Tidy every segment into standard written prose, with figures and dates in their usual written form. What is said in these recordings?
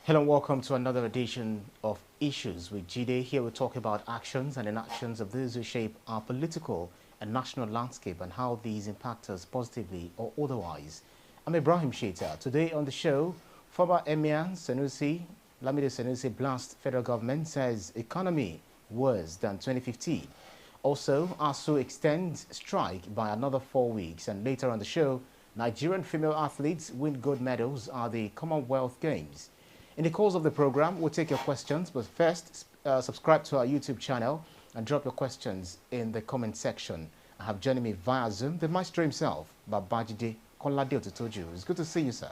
Hello and welcome to another edition of Issues with Jide. Here we talk about actions and inactions of those who shape our political and national landscape and how these impact us positively or otherwise. I'm Ibrahim Sheita. Today on the show, former Emir Sanusi, Babajide Sanusi blasts federal government, says economy worse than 2015. Also, ASUU extends strike by another 4 weeks. And later on the show, Nigerian female athletes win gold medals at the Commonwealth Games. In the course of the program, we'll take your questions, but first, subscribe to our YouTube channel and drop your questions in the comment section. I have joining me via Zoom the maestro himself, Babajide Kolade-Otitoju. It's good to see you, sir.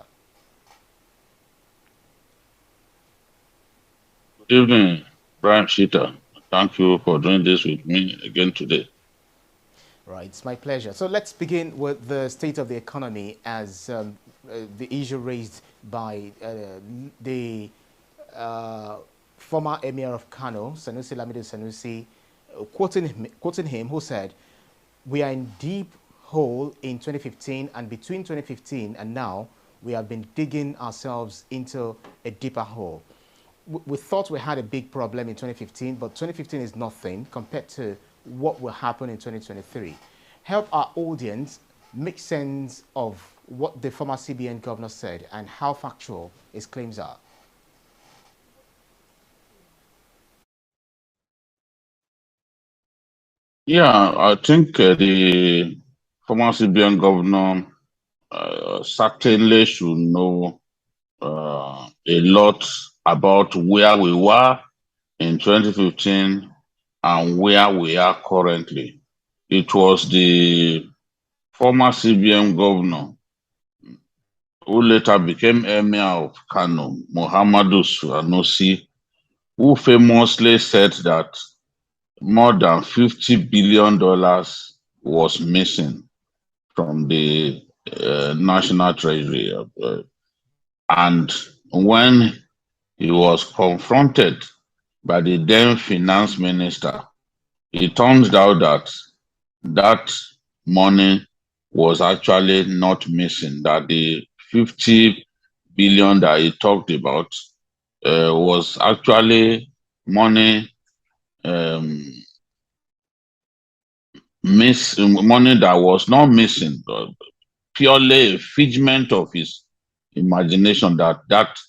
Good evening, Brian Sheeta. Thank you for doing this with me again today. Right, it's my pleasure. So let's begin with the state of the economy as the issue raised by the former Emir of Kano, Sanusi Babajide Sanusi, quoting him, who said, "We are in deep hole in 2015, and between 2015 and now, we have been digging ourselves into a deeper hole. We thought we had a big problem in 2015, but 2015 is nothing compared to what will happen in 2023. Help our audience make sense of what the former CBN governor said and how factual his claims are." Yeah, I think the former CBN governor certainly should know a lot about where we were in 2015 and where we are currently. It was the former CBN governor who later became Emir of Kano, Muhammadu Sanusi, who famously said that more than $50 billion was missing from the National Treasury. And when he was confronted by the then finance minister, it turns out that that money was actually not missing, that the 50 billion that he talked about was actually money money that was not missing, purely a figment of his imagination that that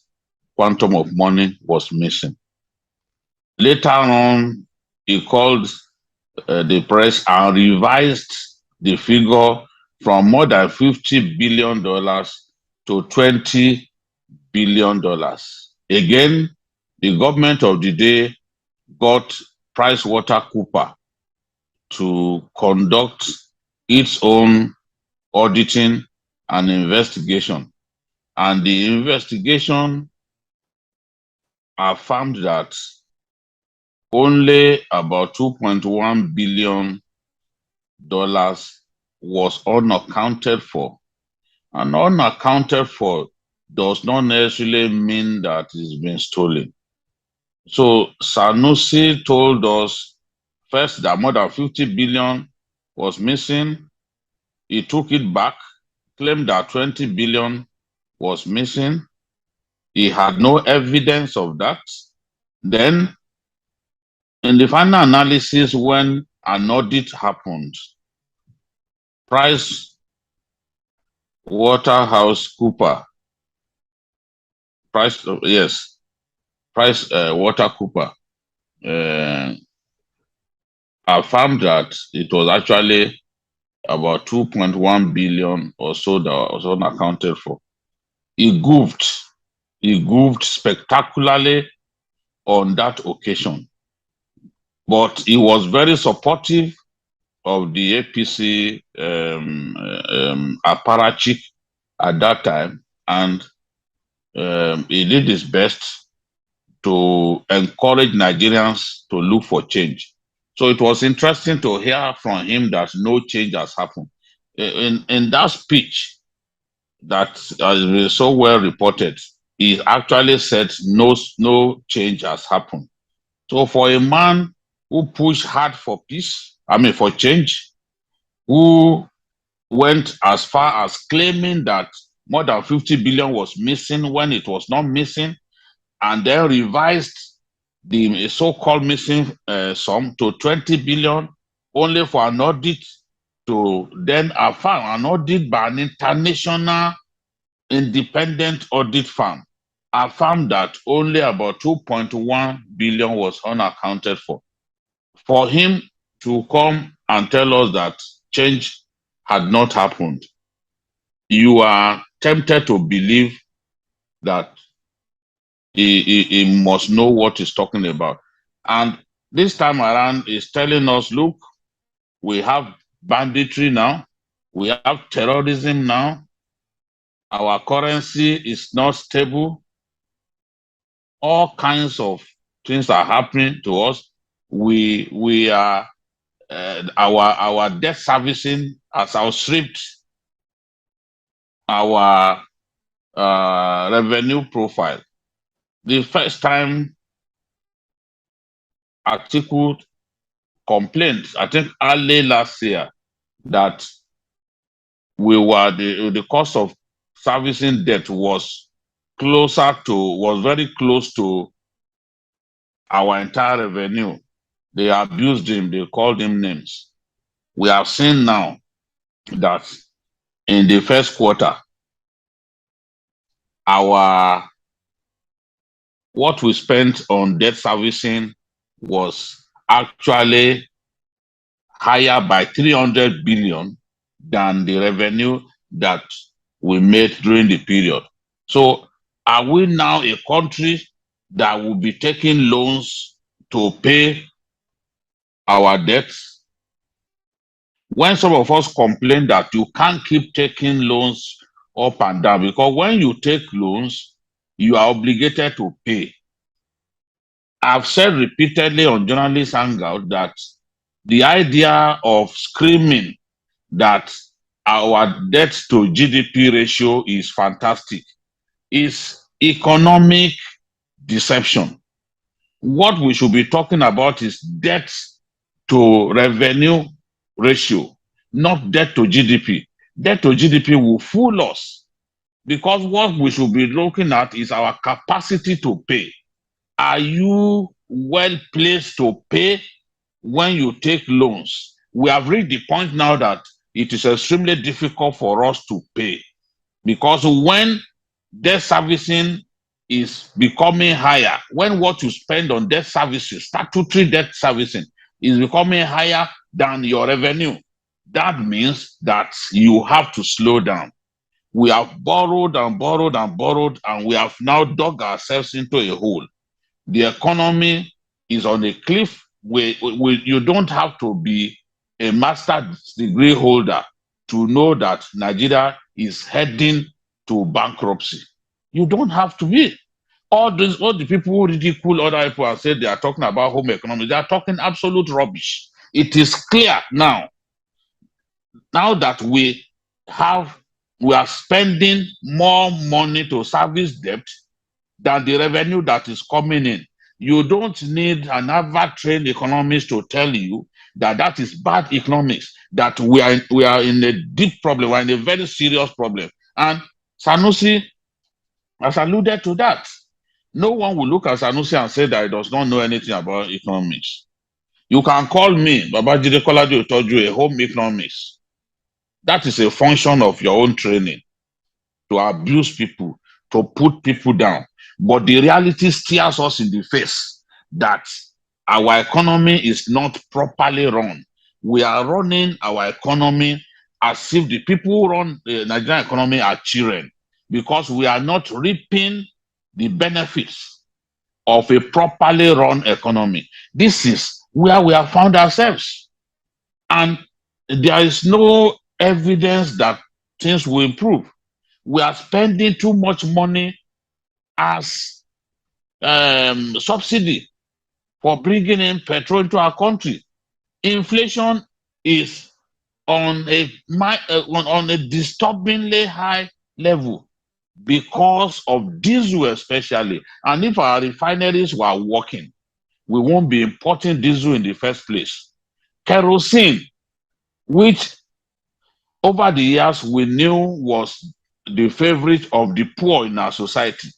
quantum of money was missing. Later on, he called the press and revised the figure from more than $50 billion to $20 billion. Again, the government of the day got PricewaterhouseCoopers to conduct its own auditing and investigation. And the investigation affirmed that only about $2.1 billion was unaccounted for. And unaccounted for does not necessarily mean that it's been stolen. So Sanusi told us first that more than 50 billion was missing. He took it back, claimed that 20 billion was missing. He had no evidence of that. Then, in the final analysis, when an audit happened, PricewaterhouseCoopers affirmed that it was actually about 2.1 billion or so that was unaccounted for. He goofed spectacularly on that occasion, but he was very supportive of the APC apparatchik at that time, and he did his best to encourage Nigerians to look for change. So it was interesting to hear from him that no change has happened. In that speech that has been so well reported, he actually said no change has happened. So for a man who pushed hard for for change, who went as far as claiming that more than 50 billion was missing when it was not missing, and then revised the so-called missing sum to 20 billion, only for an audit to then affirm an audit by an international independent audit firm affirmed that only about 2.1 billion was unaccounted for. For him to come and tell us that change had not happened, you are tempted to believe that he must know what he's talking about. And this time around, he's telling us, look, we have banditry now, we have terrorism now, our currency is not stable, all kinds of things are happening to us. We are our debt servicing has outstripped our revenue profile. The first time article complained, I think early last year, that the cost of servicing debt was very close to our entire revenue. They abused him, they called him names. We have seen now that in the first quarter, what we spent on debt servicing was actually higher by 300 billion than the revenue that we made during the period. So are we now a country that will be taking loans to pay our debts? When some of us complain that you can't keep taking loans up and down, because when you take loans, you are obligated to pay. I've said repeatedly on Journalist Hangout that the idea of screaming that our debt to GDP ratio is fantastic is economic deception. What we should be talking about is debt to revenue ratio, not debt to GDP. Debt to GDP will fool us, because what we should be looking at is our capacity to pay. Are you well placed to pay when you take loans? We have reached the point now that it is extremely difficult for us to pay, because when debt servicing is becoming higher, when what you spend on debt services, statutory debt servicing, is becoming higher than your revenue, that means that you have to slow down. We have borrowed and borrowed and borrowed, and we have now dug ourselves into a hole. The economy is on a cliff. You don't have to be a master's degree holder to know that Nigeria is heading to bankruptcy. You don't have to be. All the people who ridicule other people and say they are talking about home economy, they are talking absolute rubbish. It is clear now that we are spending more money to service debt than the revenue that is coming in. You don't need an Harvard-trained economist to tell you that is bad economics, that we are in a deep problem, we're in a very serious problem. And Sanusi has alluded to that. No one will look at Sanusi and say that he does not know anything about economics. You can call me, Babajide Kolade-Otitoju, a home economist. That is a function of your own training, to abuse people, to put people down. But the reality stares us in the face that our economy is not properly run. We are running our economy as if the people who run the Nigerian economy are children, because we are not reaping the benefits of a properly run economy. This is where we have found ourselves. And there is no evidence that things will improve. We are spending too much money as subsidy for bringing in petrol into our country. Inflation is on a disturbingly high level because of diesel especially. And if our refineries were working, we won't be importing diesel in the first place. Kerosene, which over the years we knew was the favorite of the poor in our society,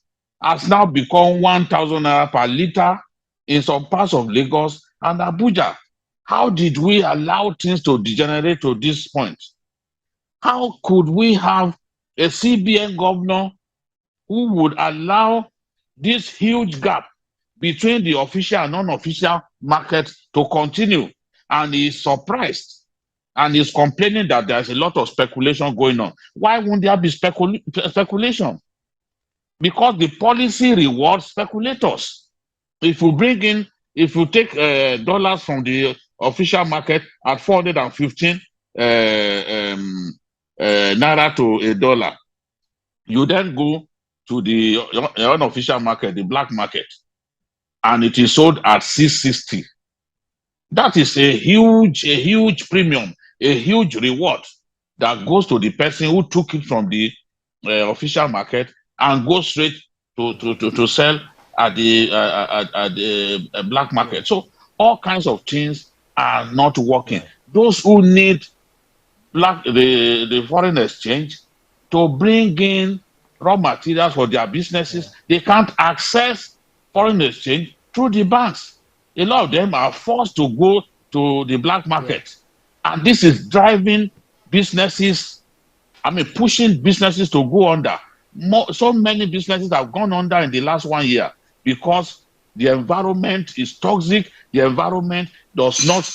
has now become 1,000 naira per liter in some parts of Lagos and Abuja. How did we allow things to degenerate to this point? How could we have a CBN governor who would allow this huge gap between the official and non-official market to continue? And he's surprised and he's complaining that there's a lot of speculation going on. Why won't there be speculation? Because the policy rewards speculators. If you take dollars from the official market at 415 naira to a dollar, you then go to the unofficial market, the black market, and it is sold at 660. That is a huge premium, a huge reward that goes to the person who took it from the official market and goes straight to sell at the black market. So all kinds of things are not working. Those who need the foreign exchange to bring in raw materials for their businesses, they can't access foreign exchange through the banks. A lot of them are forced to go to the black market. And this is driving businesses, pushing businesses to go under. So many businesses have gone under in the last 1 year because the environment is toxic. The environment does not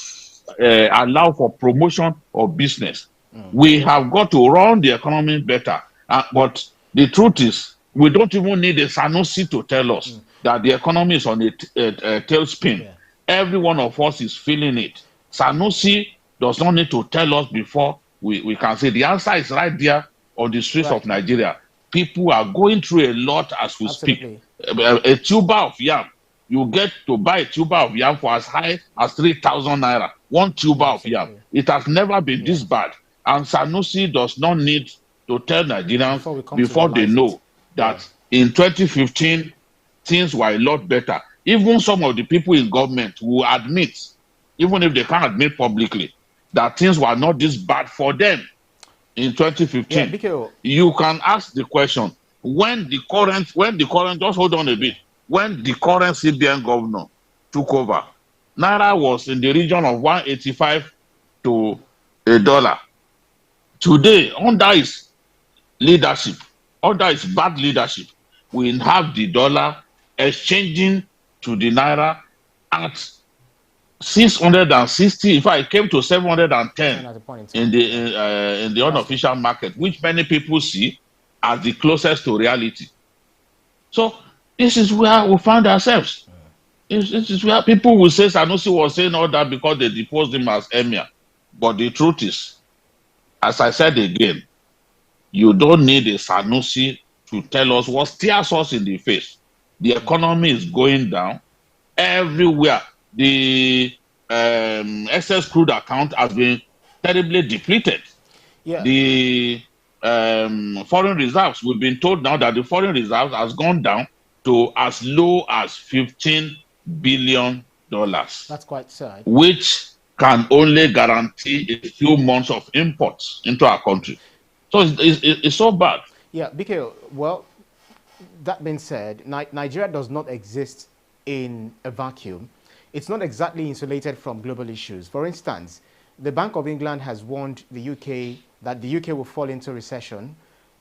allow for promotion of business. We have got to run the economy better. But the truth is, we don't even need a Sanusi to tell us that the economy is on a tailspin. Every one of us is feeling it. Sanusi does not need to tell us before we can say the answer is right there on the streets of Nigeria. People are going through a lot as we speak. A tuber of yam, you get to buy a tuber of yam for as high as 3,000 naira. One tuber of yam. It has never been this bad. And Sanusi does not need to tell Nigerians before they know that in 2015, things were a lot better. Even some of the people in government will admit, even if they can't admit publicly, that things were not this bad for them in 2015. You can ask the question, when the current, just hold on a bit, when the current CBN governor took over, Naira was in the region of 185 to a dollar. Today, under his leadership, under his bad leadership, we have the dollar exchanging to the Naira at 660. In fact, it came to 710 in the unofficial market, which many people see as the closest to reality. So this is where we find ourselves. This is where people will say Sanusi was saying all that because they deposed him as emir. But the truth is, as I said again, you don't need a Sanusi to tell us what stares us in the face. The economy is going down everywhere. The excess crude account has been terribly depleted. The foreign reserves, we've been told now that the foreign reserves has gone down to as low as $15 billion. That's quite sad. Which can only guarantee a few months of imports into our country. So it's so bad. Yeah, BK, well, that being said, Nigeria does not exist in a vacuum. It's not exactly insulated from global issues. For instance, the Bank of England has warned the UK that the UK will fall into recession.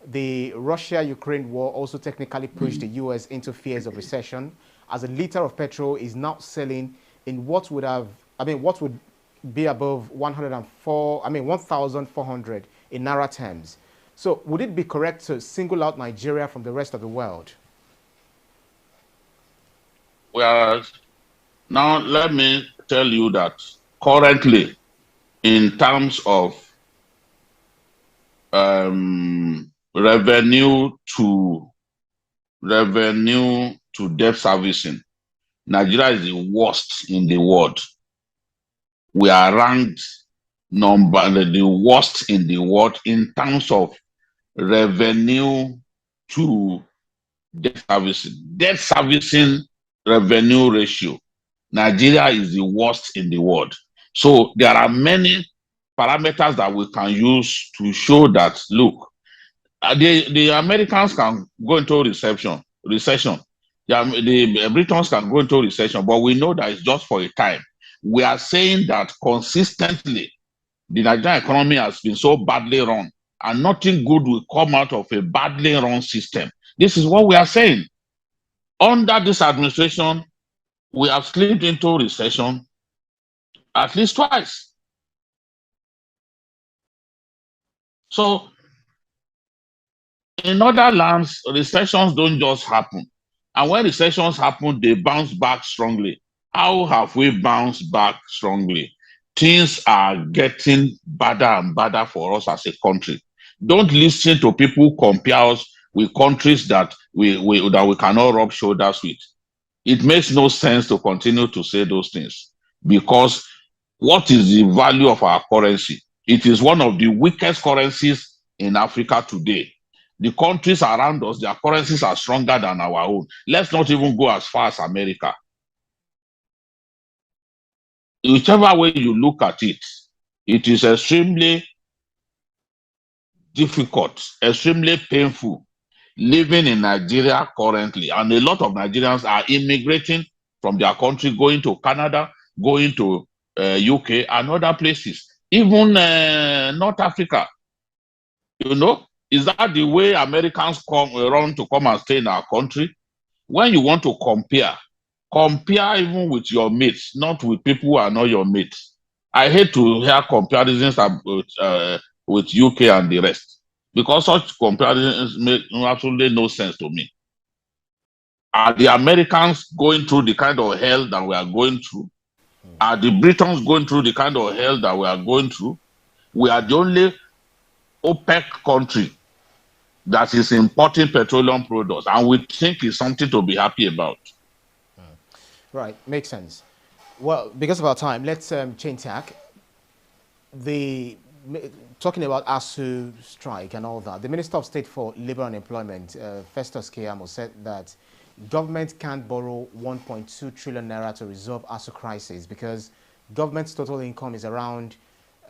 The Russia-Ukraine war also technically pushed the US into fears of recession, as a liter of petrol is now selling in what would be above 1,400 in Naira terms. So would it be correct to single out Nigeria from the rest of the world? Well, now let me tell you that currently, in terms of revenue to debt servicing, Nigeria is the worst in the world. We are ranked the worst in the world in terms of revenue to debt servicing. Debt servicing revenue ratio. Nigeria is the worst in the world. So there are many parameters that we can use to show that, look, the Americans can go into recession. recession. Yeah, the Britons can go into recession, but we know that it's just for a time. We are saying that consistently, the Nigerian economy has been so badly run, and nothing good will come out of a badly run system. This is what we are saying. Under this administration, we have slipped into recession at least twice. So, in other lands, recessions don't just happen. And when recessions happen, they bounce back strongly. How have we bounced back strongly? Things are getting badder and badder for us as a country. Don't listen to people who compare us with countries that we cannot rub shoulders with. It makes no sense to continue to say those things, because what is the value of our currency? It is one of the weakest currencies in Africa today. The countries around us, their currencies are stronger than our own. Let's not even go as far as America. Whichever way you look at it, it is extremely difficult, extremely painful living in Nigeria currently. And a lot of Nigerians are immigrating from their country, going to Canada, going to UK and other places, even North Africa. You know, is that the way Americans come around to come and stay in our country? When you want to compare even with your mates, not with people who are not your mates. I hate to hear comparisons with UK and the rest, because such comparisons make absolutely no sense to me. Are the Americans going through the kind of hell that we are going through? Are the Britons going through the kind of hell that we are going through? We are the only OPEC country that is importing petroleum products, and we think it's something to be happy about. Right, makes sense. Well, because of our time, let's change tack. Talking about ASUU strike and all that, the Minister of State for Labour and Employment, Festus Keyamo, said that government can't borrow 1.2 trillion naira to resolve ASUU crisis because government's total income is around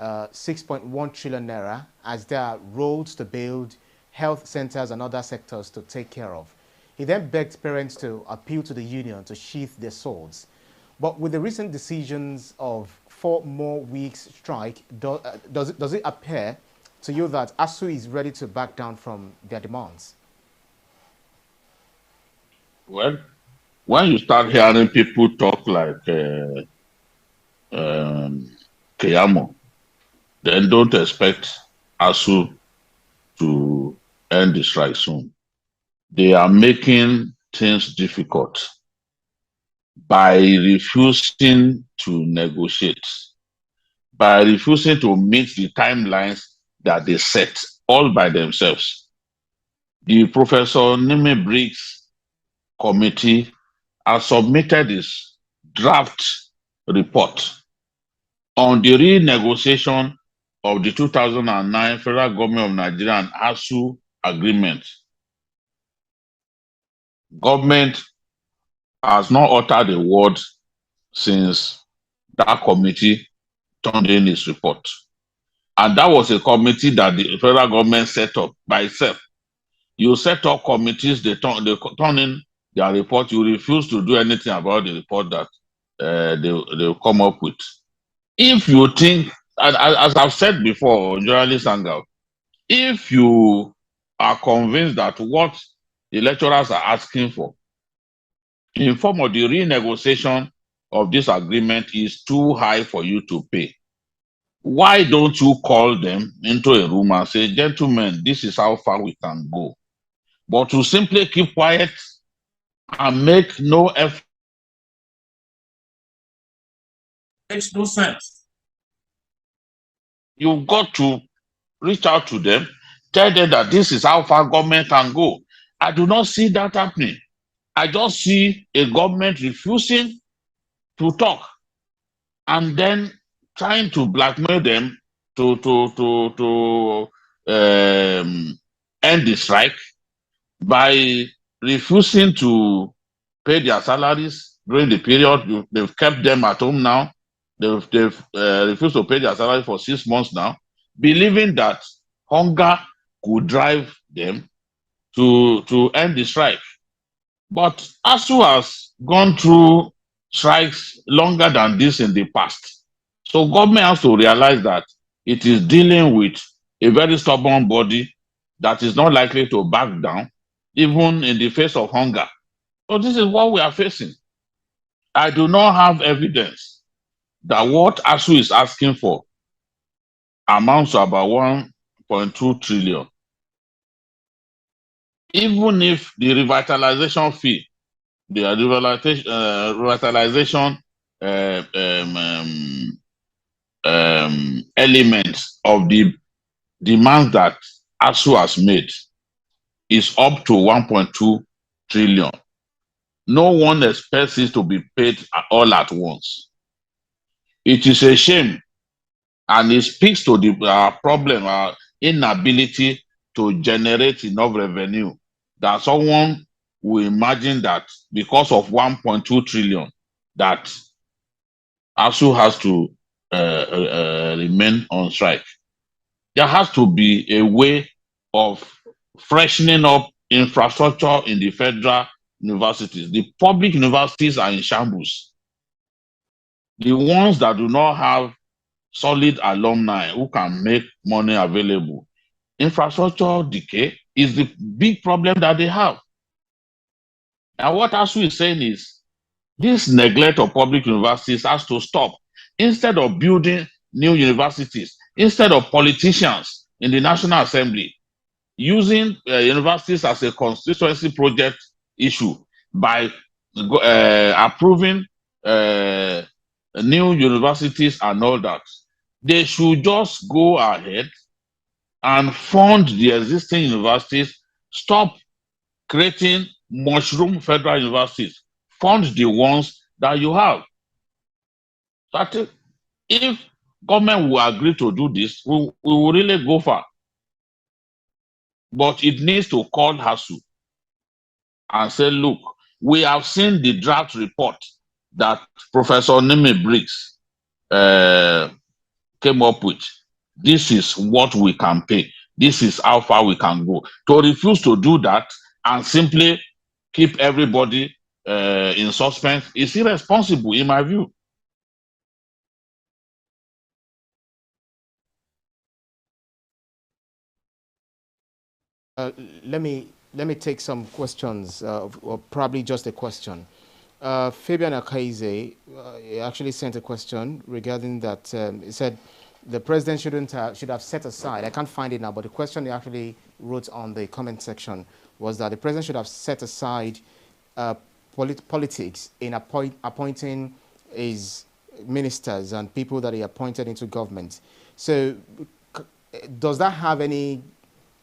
6.1 trillion naira, as there are roads to build, health centers and other sectors to take care of. He then begged parents to appeal to the union to sheath their swords. But with the recent decisions of 4 more weeks strike, does it appear to you that ASUU is ready to back down from their demands? Well, when you start hearing people talk like Keyamo, then don't expect ASUU to end the strike soon. They are making things difficult by refusing to negotiate, by refusing to meet the timelines that they set all by themselves. The Professor Nime Briggs committee has submitted its draft report on the renegotiation of the 2009 Federal Government of Nigeria and ASUU agreement. Government has not uttered a word since that committee turned in its report. And that was a committee that the federal government set up by itself. You set up committees, they turn in their report, you refuse to do anything about the report that they'll come up with. If you think, as I've said before, journalist hangout, if you are convinced that what the lecturers are asking for in form of the renegotiation of this agreement is too high for you to pay, why don't you call them into a room and say, gentlemen, this is how far we can go? But to simply keep quiet and make no effort makes no sense. You've got to reach out to them, tell them that this is how far government can go. I do not see that happening. I just see a government refusing to talk and then trying to blackmail them to end the strike by refusing to pay their salaries during the period. They've kept them at home now. They've refused to pay their salary for 6 months now, believing that hunger could drive them to end the strike. But ASUU has gone through strikes longer than this in the past. So government has to realize that it is dealing with a very stubborn body that is not likely to back down, even in the face of hunger. So this is what we are facing. I do not have evidence that what ASUU is asking for amounts to about 1.2 trillion. Even if the revitalization fee, the revitalization elements of the demands that ASUU has made is up to 1.2 trillion. No one expects it to be paid all at once. It is a shame, and it speaks to the problem, our inability to generate enough revenue, that someone will imagine that because of 1.2 trillion that ASUU has to remain on strike. There has to be a way of freshening up infrastructure in the federal universities. The public universities are in shambles. The ones that do not have solid alumni who can make money available, infrastructure decay is the big problem that they have. And what ASUU is saying is this neglect of public universities has to stop. Instead of building new universities, instead of politicians in the National Assembly using universities as a constituency project issue by approving new universities and all that, they should just go ahead and fund the existing universities, stop creating mushroom federal universities, fund the ones that you have. So I think if government will agree to do this, we will really go far. But it needs to call ASUU and say, look, we have seen the draft report that Professor Nimi Briggs came up with. This is what we can pay. This is how far we can go. To refuse to do that and simply keep everybody in suspense is irresponsible, in my view. Let me take some questions, or probably just a question. Fabian Akaize actually sent a question regarding that. He said the president should have set aside. I can't find it now, but the question he actually wrote on the comment section was that the president should have set aside politics in appointing his ministers and people that he appointed into government. So, does that have any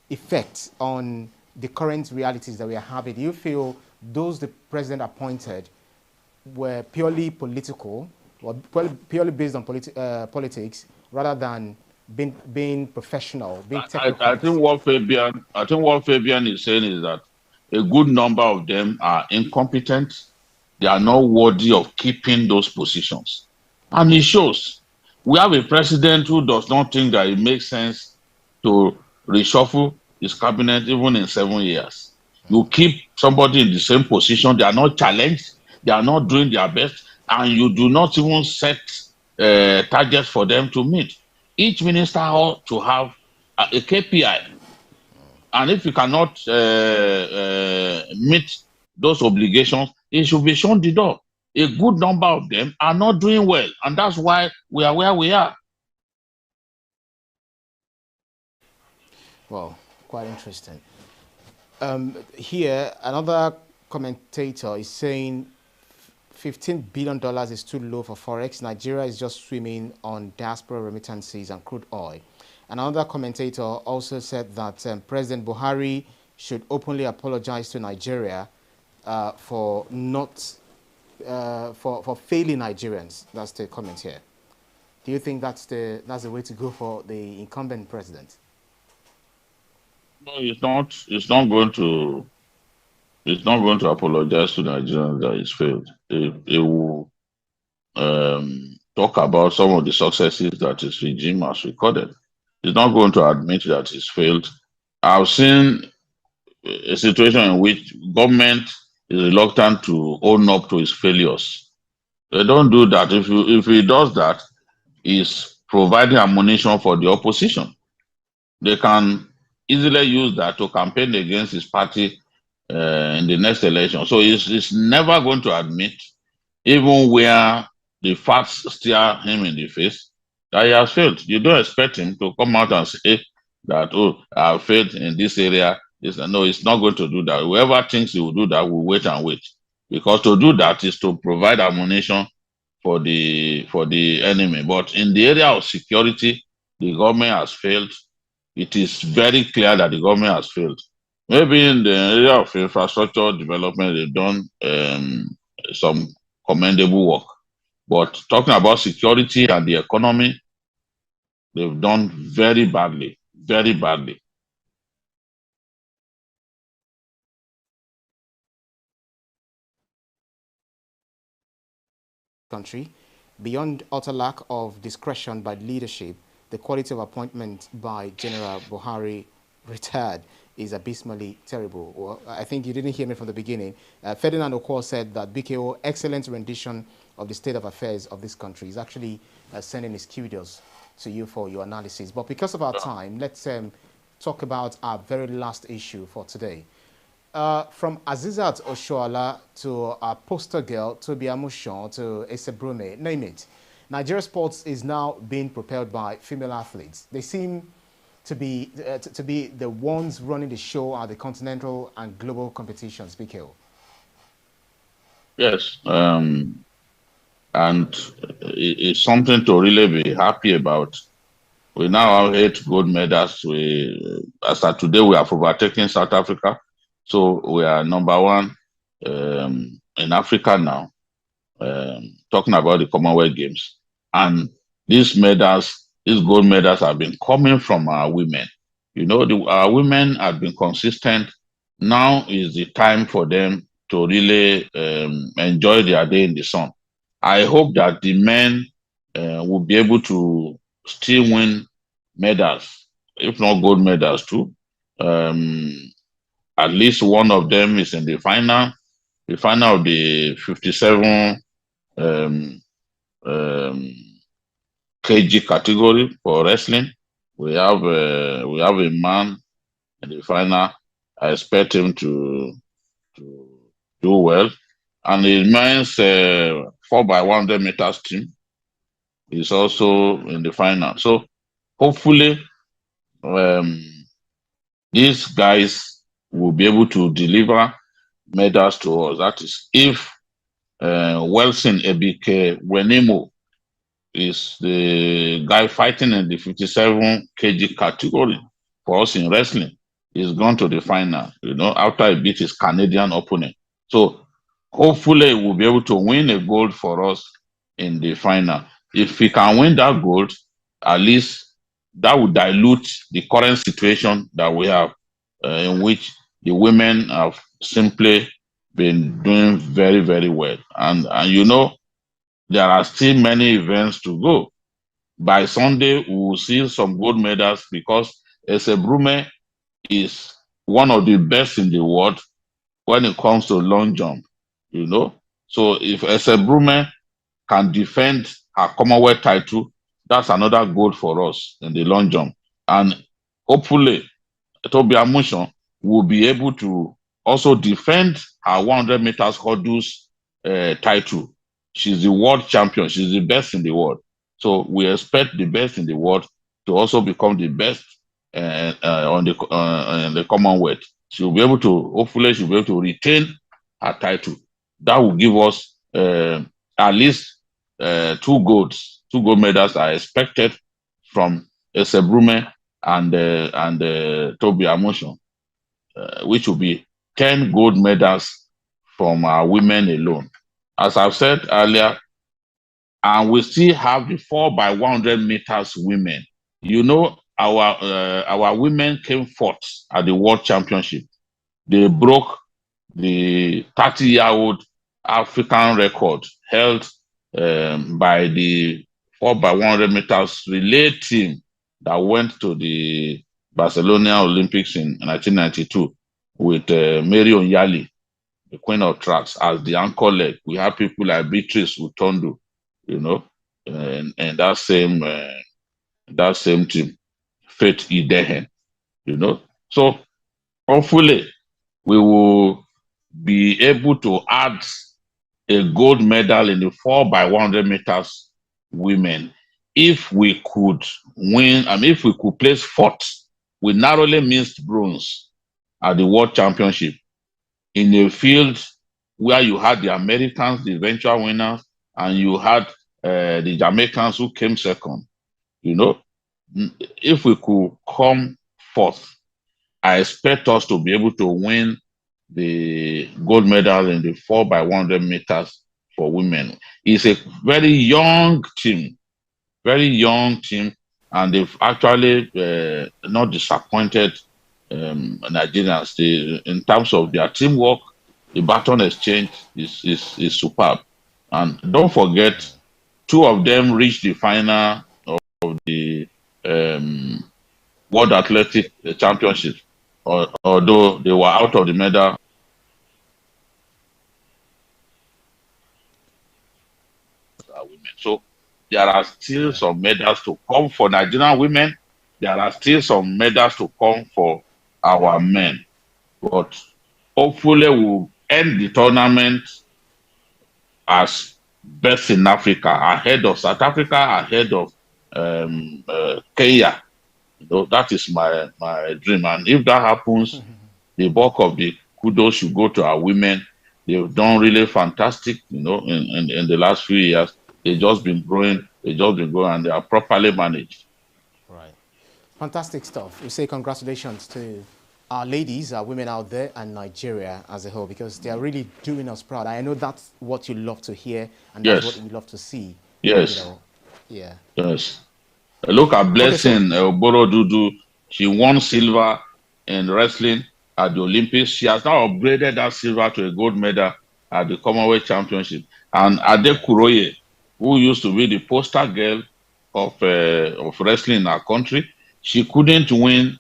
effect on the current realities that we are having? Do you feel those the president appointed were purely political, or purely based on politics, rather than being professional, being technical? I think what Fabian is saying is that a good number of them are incompetent. They are not worthy of keeping those positions, and it shows. We have a president who does not think that it makes sense to reshuffle his cabinet even in 7 years. You keep somebody in the same position, they are not challenged, they are not doing their best, and you do not even set targets for them to meet. Each minister ought to have a KPI. And if you cannot meet those obligations, it should be shown the door. A good number of them are not doing well, and that's why we are where we are. Well, quite interesting. Here, another commentator is saying $15 billion is too low for Forex. Nigeria is just swimming on diaspora remittances and crude oil. Another commentator also said that President Buhari should openly apologize to Nigeria for not for failing Nigerians. That's the comment here. Do you think that's the way to go for the incumbent president? No, it's not. It's not going to. It's not going to apologize to Nigerians that it's failed. It will talk about some of the successes that his regime has recorded. He's not going to admit that he's failed. I've seen a situation in which government is reluctant to own up to his failures. They don't do that. If he does that, he's providing ammunition for the opposition. They can easily use that to campaign against his party in the next election. So he's never going to admit, even where the facts stare him in the face, that he has failed. You don't expect him to come out and say that, oh, I have failed in this area. No, he's not going to do that. Whoever thinks he will do that will wait and wait. Because to do that is to provide ammunition for the enemy. But in the area of security, the government has failed. It is very clear that the government has failed. Maybe in the area of infrastructure development, they've done some commendable work. But talking about security and the economy, they've done very badly, very badly. Country, beyond utter lack of discretion by leadership, the quality of appointment by General Buhari retired is abysmally terrible. Well, I think you didn't hear me from the beginning. Ferdinand Okoye said that BKO excellent rendition of the state of affairs of this country. Is actually sending his kudos to you for your analysis. But because of our time, let's talk about our very last issue for today. From Azizat Oshoala to our poster girl, Tobi Amushon, to Esebrume, name it. Nigeria sports is now being propelled by female athletes. They seem to be the ones running the show at the continental and global competitions, BKO. Yes, and it's something to really be happy about. We now have 8 gold medals. As of today, we have overtaken South Africa. So we are #1 in Africa now, talking about the Commonwealth Games. And these medals, these gold medals have been coming from our women. You know, our women have been consistent. Now is the time for them to really enjoy their day in the sun. I hope that the men will be able to still win medals, if not gold medals too. At least one of them is in the final of the 57 kg category for wrestling. We have a man in the final. I expect him to do well. And the men's 4x100 meters team is also in the final. So hopefully these guys will be able to deliver medals to us. That is, if Wilson Ebike Wenemo is the guy fighting in the 57 kg category for us in wrestling, he's gone to the final, you know, after he beat his Canadian opponent. So hopefully we'll be able to win a gold for us in the final. If we can win that gold, at least that would dilute the current situation that we have, in which the women have simply been doing very, very well. And you know, there are still many events to go. By Sunday, we will see some gold medals because Esebrume is one of the best in the world when it comes to long jump, you know. So if Esebrume can defend her Commonwealth title, that's another gold for us in the long jump. And hopefully, Tobi Amushon will be able to also defend her 100 meters hurdles title. She's the world champion. She's the best in the world. So we expect the best in the world to also become the best on the Commonwealth. Hopefully she'll be able to retain her title. That will give us at least 2 gold medals are expected from Esebrume and Tobi Amushon, which will be 10 gold medals from our women alone. As I've said earlier, and we still have the 4x100 meters women. You know, our women came 4th at the World Championship. They broke the 30-year-old African record held by the 4x100 meters relay team that went to the Barcelona Olympics in 1992 with Mary Onyali. the queen of tracks, as the anchor leg. We have people like Beatrice Utondo, you know, and that same team, Faith Idehen, you know. So hopefully we will be able to add a gold medal in the 4x100 meters women if we could win, I mean, if we could place fourth, we narrowly missed bronze at the World Championship in a field where you had the Americans, the eventual winners, and you had the Jamaicans who came second. You know, if we could come fourth, I expect us to be able to win the gold medal in the 4x100 meters for women. It's a very young team, and they've actually not disappointed Nigerians. In terms of their teamwork, the baton exchange is superb. And don't forget, two of them reached the final of the World Athletic Championship, although they were out of the medal. Women. So there are still some medals to come for Nigerian women. There are still some medals to come for our men. But hopefully we'll end the tournament as best in Africa, ahead of South Africa, ahead of Kenya. You know, that is my dream. And if that happens, the bulk of the kudos should go to our women. They've done really fantastic, you know, in the last few years. They've just been growing, and they are properly managed. Right. Fantastic stuff. We say congratulations to our ladies, our women out there, and Nigeria as a whole, because they are really doing us proud. I know that's what you love to hear, and that's what you love to see. Yes. You know? Yeah. Yes. Look at Blessing Borodudu. She won silver in wrestling at the Olympics. She has now upgraded that silver to a gold medal at the Commonwealth Championship. And Ade Kuroye, who used to be the poster girl of wrestling in our country, she couldn't win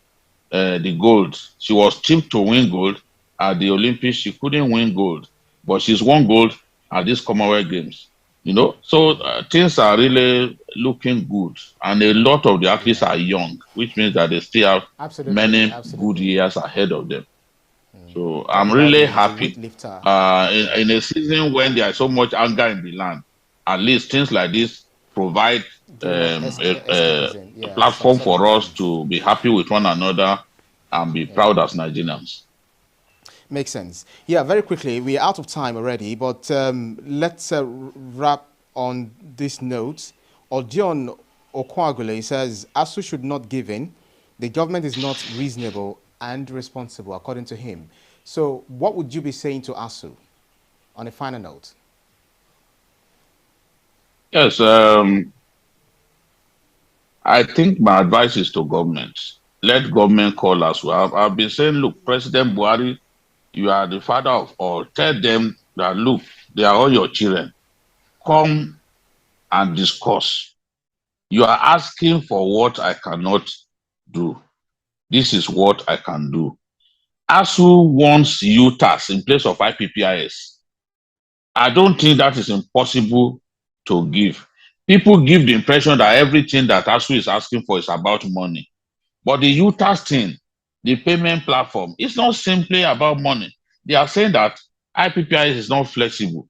the gold. She was tipped to win gold at the Olympics. She couldn't win gold, but she's won gold at these Commonwealth Games. You know, so things are really looking good, and a lot of the athletes are young, which means that they still have many good years ahead of them. So I'm really happy. In a season when there is so much anger in the land, at least things like this provide a platform for us to be happy with one another and be proud as Nigerians. Makes sense. Yeah, very quickly, we're out of time already, but let's wrap on this note. Odion Okwagule says, ASUU should not give in. The government is not reasonable and responsible, according to him. So what would you be saying to ASUU on a final note? Yes, I think my advice is to government. Let government call us. I've been saying, look, President Buhari, you are the father of all. Tell them that, look, they are all your children. Come and discuss. You are asking for what I cannot do. This is what I can do. ASUU wants UTAS in place of IPPIS. I don't think that is impossible to give. People give the impression that everything that ASUU is asking for is about money. But the UTAS thing, the payment platform, it's not simply about money. They are saying that IPPIS is not flexible.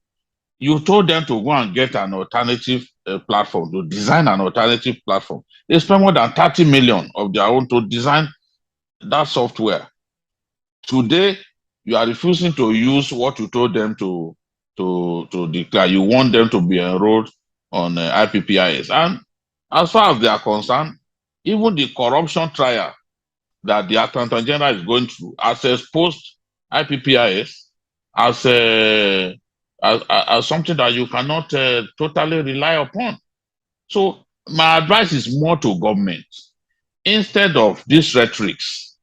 You told them to go and get an alternative platform, to design an alternative platform. They spend more than 30 million of their own to design that software. Today, you are refusing to use what you told them to declare. You want them to be enrolled on IPPIS. And as far as they are concerned, even the corruption trial that the Accountant General is going through as exposed IPPIS as something that you cannot totally rely upon. So my advice is more to government. Instead of these rhetorics,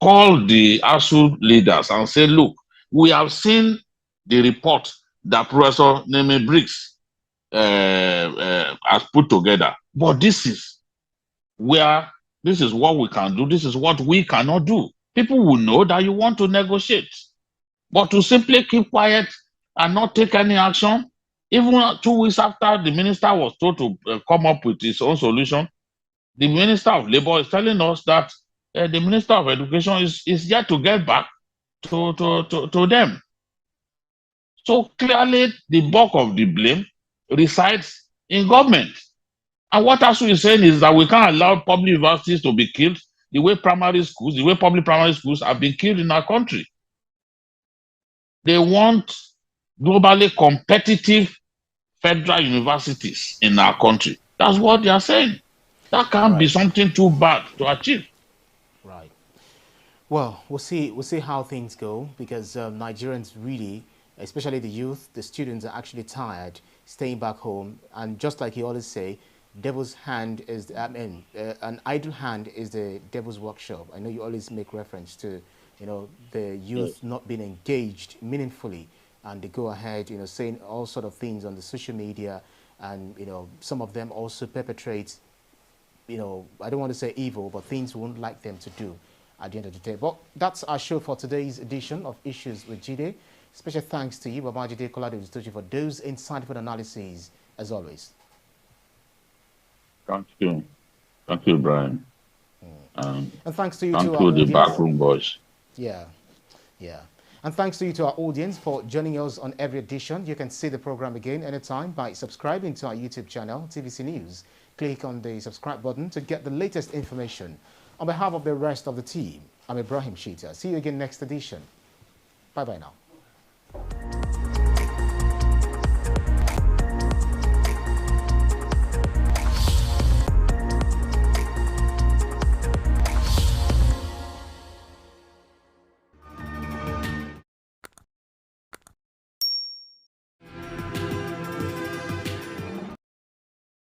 call the ASUU leaders and say, look, we have seen the report that Professor Neme Briggs has put together, but this is what we can do. This is what we cannot do. People will know that you want to negotiate. But to simply keep quiet and not take any action, even 2 weeks after the minister was told to come up with his own solution, the Minister of Labour is telling us that the Minister of Education is yet to get back to them. So clearly, the bulk of the blame resides in government. And what ASUU is saying is that we can't allow public universities to be killed the way public primary schools have been killed in our country. They want globally competitive federal universities in our country. That's what they are saying. That can't be something too bad to achieve. Right. Well, we'll see. We'll see how things go, because Nigerians really, especially the youth, the students, are actually tired staying back home. And just like you always say, devil's hand is, an idle hand is the devil's workshop. I know you always make reference to, the youth not being engaged meaningfully, and they go ahead, saying all sort of things on the social media, and some of them also perpetrate, I don't want to say evil, but things we wouldn't like them to do at the end of the day. But that's our show for today's edition of Issues with Jide. Special thanks to you, Babajide Kolade-Otitoju, for those insightful analyses, as always. Thank you. Thank you, Brian. And thanks to you, thank to our you, audience. the backroom boys. Yeah. And thanks to you, to our audience, for joining us on every edition. You can see the program again anytime by subscribing to our YouTube channel, TVC News. Click on the subscribe button to get the latest information. On behalf of the rest of the team, I'm Ibrahim Shita. See you again next edition. Bye-bye now.